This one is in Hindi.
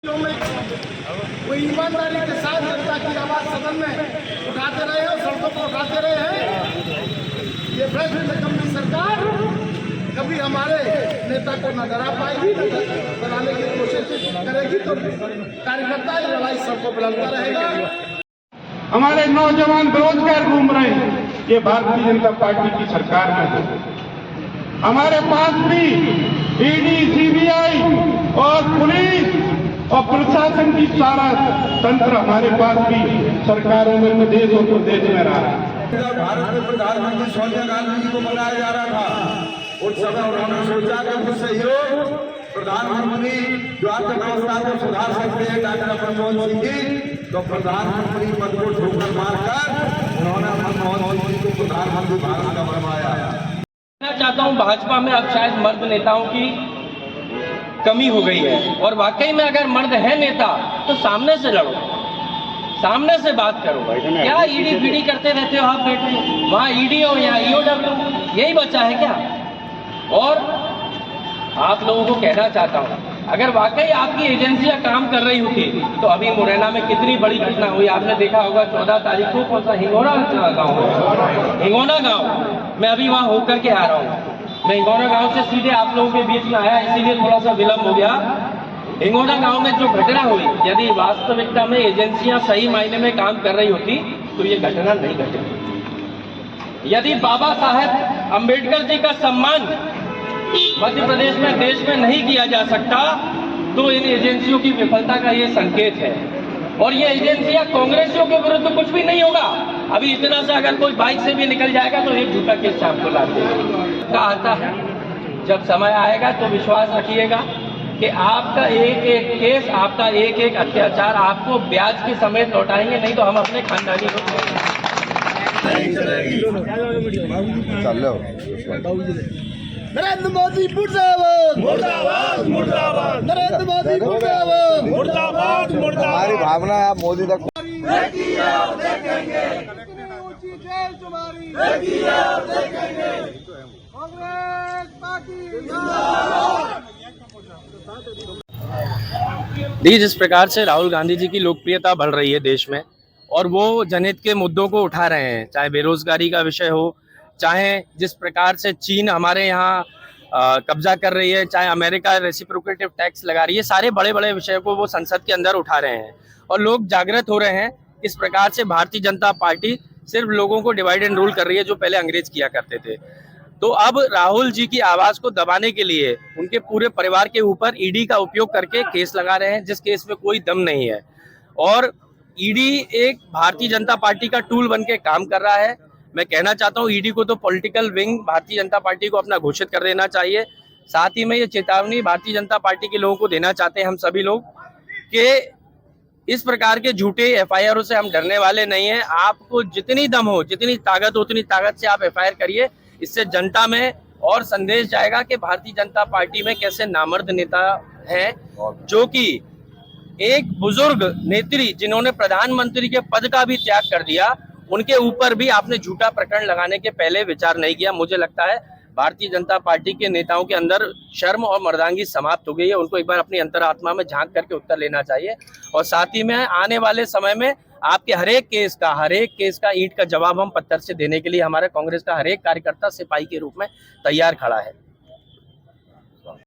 वो ईमानदारी के साथ जनता की आवाज सदन में उठाते रहे हैं, सड़कों पर उठाते रहे हैं। ये भ्रष्ट कमली सरकार कभी हमारे नेता को न डरा पाएगी, न डराने की कोशिश करेगी तो कार्यकर्ता ये लड़ाई सड़कों पर लड़ता रहेगा। हमारे नौजवान बेरोजगार घूम रहे हैं, ये भारतीय जनता पार्टी की सरकार में है। हमारे पास भी ईडी, सीबीआई और पुलिस और प्रशासन की सारा तंत्र हमारे पास भी सरकारों में देश और प्रदेश में रहा है। भारत में प्रधानमंत्री सोनिया गांधी जी को बनाया जा रहा था, उस समय उन्होंने सोचा कि कुछ सहयोग प्रधानमंत्री जो अर्थव्यवस्था को सुधार सकते हैं डॉक्टर मनमोहन सिंह जी, तो प्रधानमंत्री पद को ठोकर मारकर उन्होंने मनमोहन सिंह जी को प्रधानमंत्री भारत का बनवाया। मैं चाहता हूं भाजपा में अब शायद मर्द नेताओं की कमी हो गई है, और वाकई में अगर मर्द है नेता तो सामने से लड़ो, सामने से बात करो। क्या ईडी पीडी करते रहते हो आप बैठे, वहाँ ईडी हो यहाँ ईओडब्ल्यू, यही बचा है क्या? और आप लोगों को कहना चाहता हूँ, अगर वाकई आपकी एजेंसियां काम कर रही होती तो अभी मुरैना में कितनी बड़ी घटना हुई। आपने देखा होगा 14 तारीख को कौन सा हिंगोना गाँव है, हिंगोना गाँव, मैं अभी वहाँ होकर के आ रहा हूँ। मैं हिंगोना गांव से सीधे आप लोगों के बीच में आया, इसीलिए थोड़ा सा विलंब हो गया। हिंगोना गांव में जो घटना हुई, यदि वास्तविकता में एजेंसियां सही मायने में काम कर रही होती तो ये घटना नहीं घटी। यदि बाबा साहेब अंबेडकर जी का सम्मान मध्य प्रदेश में, देश में नहीं किया जा सकता तो इन एजेंसियों की विफलता का ये संकेत है। और ये एजेंसियां कांग्रेसियों के विरुद्ध कुछ भी नहीं होगा। अभी इतना से अगर कोई बाइक से भी निकल जाएगा तो एक झूठा केस आपको लाते का आता है। जब समय आएगा तो विश्वास रखिएगा कि आपका एक एक केस, आपका एक एक अत्याचार आपको ब्याज के समेत लौटाएंगे, नहीं तो हम अपने खानदानी को नरेंद्र मोदी मुर्दाबाद, मुर्दाबाद, मुर्दाबाद, नरेंद्र मोदी मुर्दाबाद, मुर्दाबाद, मुर्दाबाद। हमारी भावना है, आप मोदी तक देखिए, जिस प्रकार से राहुल गांधी जी की लोकप्रियता बढ़ रही है देश में, और वो जनहित के मुद्दों को उठा रहे हैं, चाहे बेरोजगारी का विषय हो, चाहे जिस प्रकार से चीन हमारे यहाँ कब्जा कर रही है, चाहे अमेरिका रेसिप्रोकेटिव टैक्स लगा रही है, सारे बड़े बड़े विषय को वो संसद के अंदर उठा रहे हैं और लोग जागृत हो रहे हैं। इस प्रकार से भारतीय जनता पार्टी सिर्फ लोगों को डिवाइड एंड रूल कर रही है, जो पहले अंग्रेज किया करते थे। तो अब राहुल जी की आवाज को दबाने के लिए उनके पूरे परिवार के ऊपर ईडी का उपयोग करके केस लगा रहे हैं, जिस केस में कोई दम नहीं है। और ईडी एक भारतीय जनता पार्टी का टूल बन के काम कर रहा है। मैं कहना चाहता हूँ, ईडी को तो political wing Bharatiya Janata party को अपना घोषित कर देना चाहिए। साथ ही में ये चेतावनी भारतीय जनता पार्टी के लोगों को देना चाहते हैं हम सभी लोग कि इस प्रकार के झूठे एफआईआर से हम डरने वाले नहीं हैं। आपको जितनी दम हो, जितनी ताकत हो, उतनी ताकत से आप एफआईआर करिए। इससे जनता में और संदेश जाएगा कि भारतीय जनता पार्टी में कैसे नामर्द नेता हैं, जो कि एक बुजुर्ग नेत्री जिन्होंने प्रधानमंत्री के पद का भी त्याग कर दिया, उनके ऊपर भी आपने झूठा प्रकरण लगाने के पहले विचार नहीं किया। मुझे लगता है भारतीय जनता पार्टी के नेताओं के अंदर शर्म और मर्दांगी समाप्त हो गई है। उनको एक बार अपनी अंतरात्मा में झांक करके उत्तर लेना चाहिए। और साथ ही में आने वाले समय में आपके हर एक केस का ईंट का जवाब हम पत्थर से देने के लिए हमारे कांग्रेस का हर एक कार्यकर्ता सिपाही के रूप में तैयार खड़ा है।